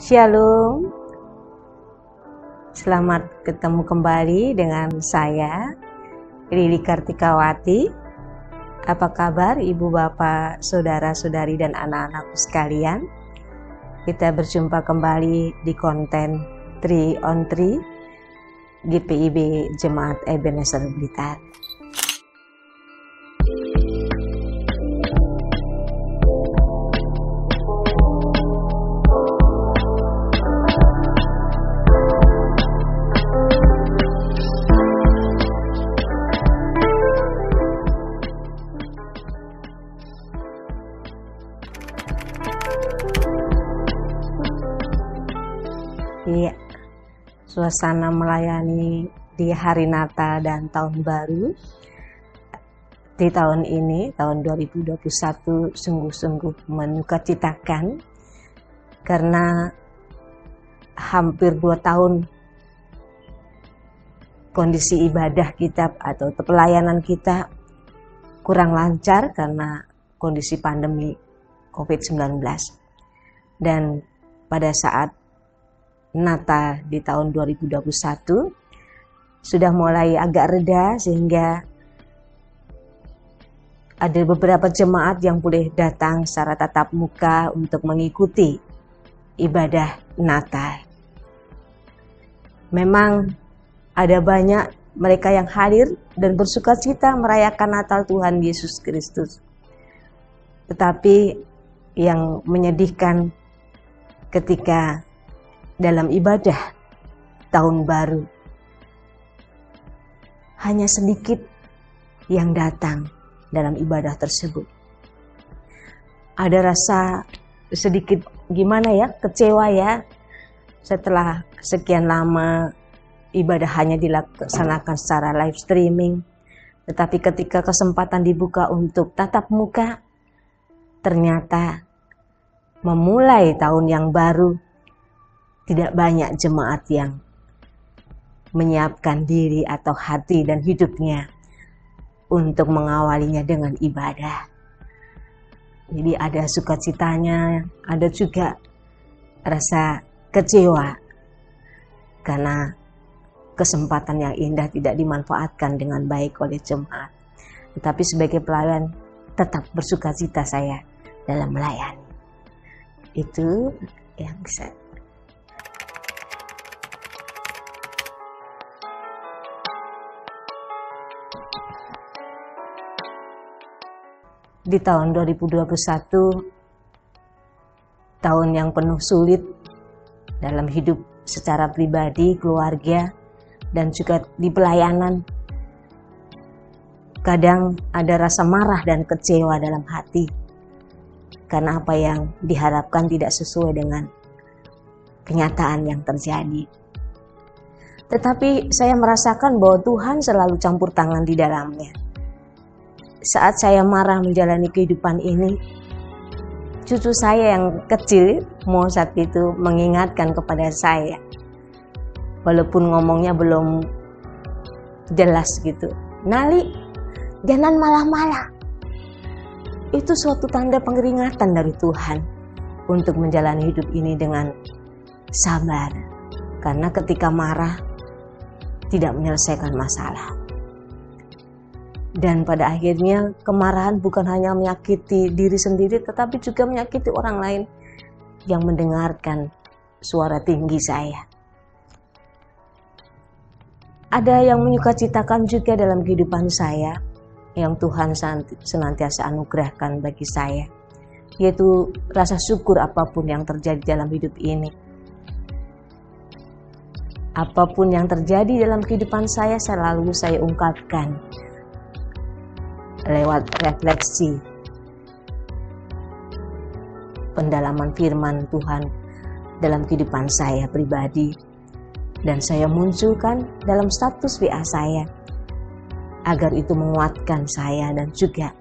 Shalom, selamat ketemu kembali dengan saya, Lili Kartikawati. Apa kabar Ibu Bapak, Saudara-saudari dan anak-anakku sekalian? Kita berjumpa kembali di konten 3 on 3 GPIB Jemaat Ebenezer Blitar. Iya, suasana melayani di hari Natal dan Tahun Baru di tahun ini, tahun 2021, sungguh-sungguh menyukacitakan karena hampir 2 tahun kondisi ibadah kita atau pelayanan kita kurang lancar karena kondisi pandemi COVID-19. Dan pada saat Natal di tahun 2021 sudah mulai agak reda sehingga ada beberapa jemaat yang boleh datang secara tatap muka untuk mengikuti ibadah Natal. Memang ada banyak mereka yang hadir dan bersukacita merayakan Natal Tuhan Yesus Kristus. Tetapi yang menyedihkan ketika dalam ibadah tahun baru hanya sedikit yang datang dalam ibadah tersebut. Ada rasa sedikit gimana ya, kecewa ya, setelah sekian lama ibadah hanya dilaksanakan secara live streaming, tetapi ketika kesempatan dibuka untuk tatap muka, ternyata memulai tahun yang baru tidak banyak jemaat yang menyiapkan diri atau hati dan hidupnya untuk mengawalinya dengan ibadah. Jadi ada sukacitanya, ada juga rasa kecewa karena kesempatan yang indah tidak dimanfaatkan dengan baik oleh jemaat. Tetapi sebagai pelayan tetap bersukacita saya dalam melayani. Itu yang bisa. Di tahun 2021, tahun yang penuh sulit dalam hidup secara pribadi, keluarga, dan juga di pelayanan. Kadang ada rasa marah dan kecewa dalam hati karena apa yang diharapkan tidak sesuai dengan kenyataan yang terjadi. Tetapi saya merasakan bahwa Tuhan selalu campur tangan di dalamnya. Saat saya marah menjalani kehidupan ini, cucu saya yang kecil, Mozart itu mengingatkan kepada saya, walaupun ngomongnya belum jelas gitu, "Nali, jangan malah-malah." Itu suatu tanda pengeringatan dari Tuhan untuk menjalani hidup ini dengan sabar, karena ketika marah tidak menyelesaikan masalah. Dan pada akhirnya kemarahan bukan hanya menyakiti diri sendiri, tetapi juga menyakiti orang lain yang mendengarkan suara tinggi saya. Ada yang menyukacitakan juga dalam kehidupan saya yang Tuhan senantiasa anugerahkan bagi saya, yaitu rasa syukur apapun yang terjadi dalam hidup ini. Apapun yang terjadi dalam kehidupan saya selalu saya ungkapkan lewat refleksi pendalaman firman Tuhan dalam kehidupan saya pribadi, dan saya munculkan dalam status WA saya agar itu menguatkan saya dan juga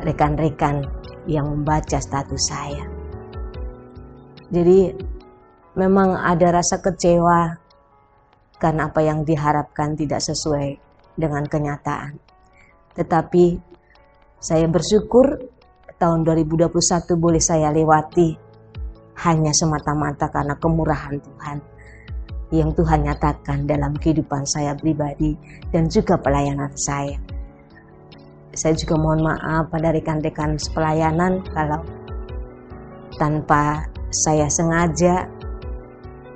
rekan-rekan yang membaca status saya. Jadi memang ada rasa kecewa karena apa yang diharapkan tidak sesuai dengan kenyataan. Tetapi saya bersyukur tahun 2021 boleh saya lewati hanya semata-mata karena kemurahan Tuhan yang Tuhan nyatakan dalam kehidupan saya pribadi dan juga pelayanan saya. Saya juga mohon maaf pada rekan-rekan sepelayanan kalau tanpa saya sengaja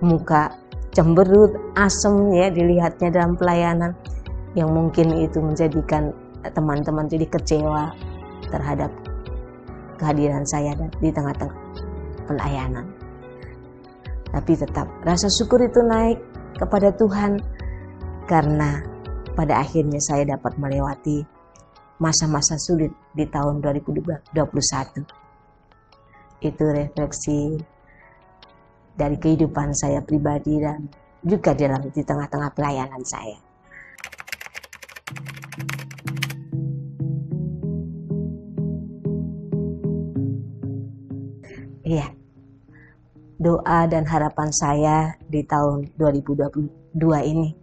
muka cemberut, asem ya dilihatnya dalam pelayanan, yang mungkin itu menjadikan teman-teman jadi kecewa terhadap kehadiran saya di tengah-tengah pelayanan. Tapi tetap rasa syukur itu naik kepada Tuhan karena pada akhirnya saya dapat melewati masa-masa sulit di tahun 2021. Itu refleksi dari kehidupan saya pribadi dan juga di tengah-tengah pelayanan saya. Iya, doa dan harapan saya di tahun 2022 ini,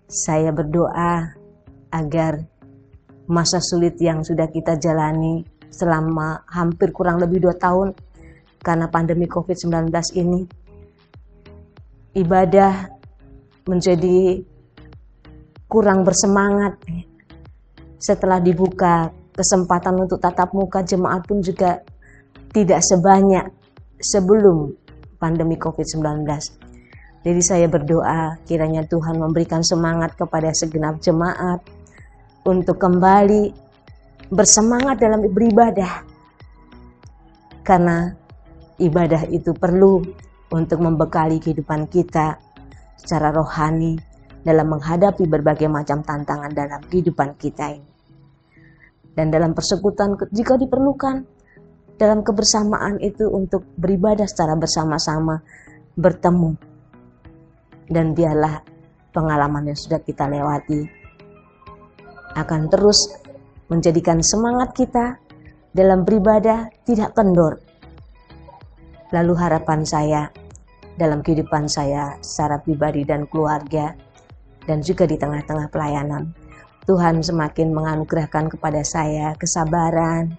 saya berdoa agar masa sulit yang sudah kita jalani selama hampir kurang lebih 2 tahun karena pandemi COVID-19 ini, ibadah menjadi kurang bersemangat. Setelah dibuka kesempatan untuk tatap muka, jemaat pun juga tidak sebanyak sebelum pandemi COVID-19. Jadi saya berdoa kiranya Tuhan memberikan semangat kepada segenap jemaat untuk kembali bersemangat dalam beribadah. Karena ibadah itu perlu untuk membekali kehidupan kita secara rohani dalam menghadapi berbagai macam tantangan dalam kehidupan kita ini. Dan dalam persekutuan jika diperlukan, dalam kebersamaan itu untuk beribadah secara bersama-sama, bertemu. Dan biarlah pengalaman yang sudah kita lewati akan terus menjadikan semangat kita dalam beribadah tidak kendor. Lalu harapan saya dalam kehidupan saya secara pribadi dan keluarga dan juga di tengah-tengah pelayanan, Tuhan semakin menganugerahkan kepada saya kesabaran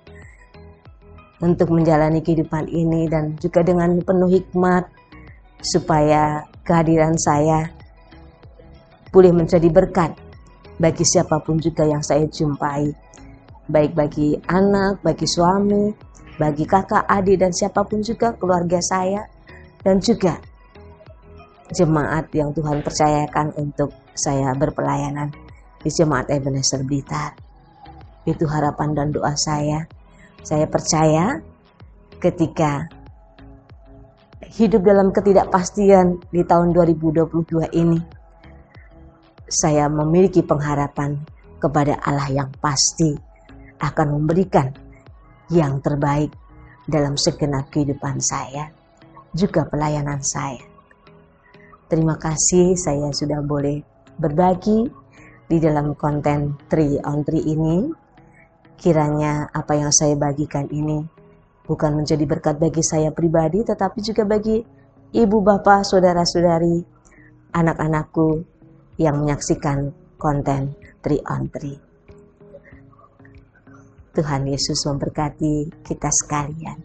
untuk menjalani kehidupan ini dan juga dengan penuh hikmat supaya kehadiran saya boleh menjadi berkat bagi siapapun juga yang saya jumpai, baik bagi anak, bagi suami, bagi kakak, adik, dan siapapun juga keluarga saya, dan juga jemaat yang Tuhan percayakan untuk saya berpelayanan di Jemaat Ebenezer Blitar. Itu harapan dan doa saya. Saya percaya ketika hidup dalam ketidakpastian di tahun 2022 ini, saya memiliki pengharapan kepada Allah yang pasti akan memberikan yang terbaik dalam segenap kehidupan saya, juga pelayanan saya. Terima kasih saya sudah boleh berbagi di dalam konten 3 on 3 ini. Kiranya apa yang saya bagikan ini bukan menjadi berkat bagi saya pribadi, tetapi juga bagi ibu, bapak, saudara-saudari, anak-anakku yang menyaksikan konten 3 on 3. Tuhan Yesus memberkati kita sekalian.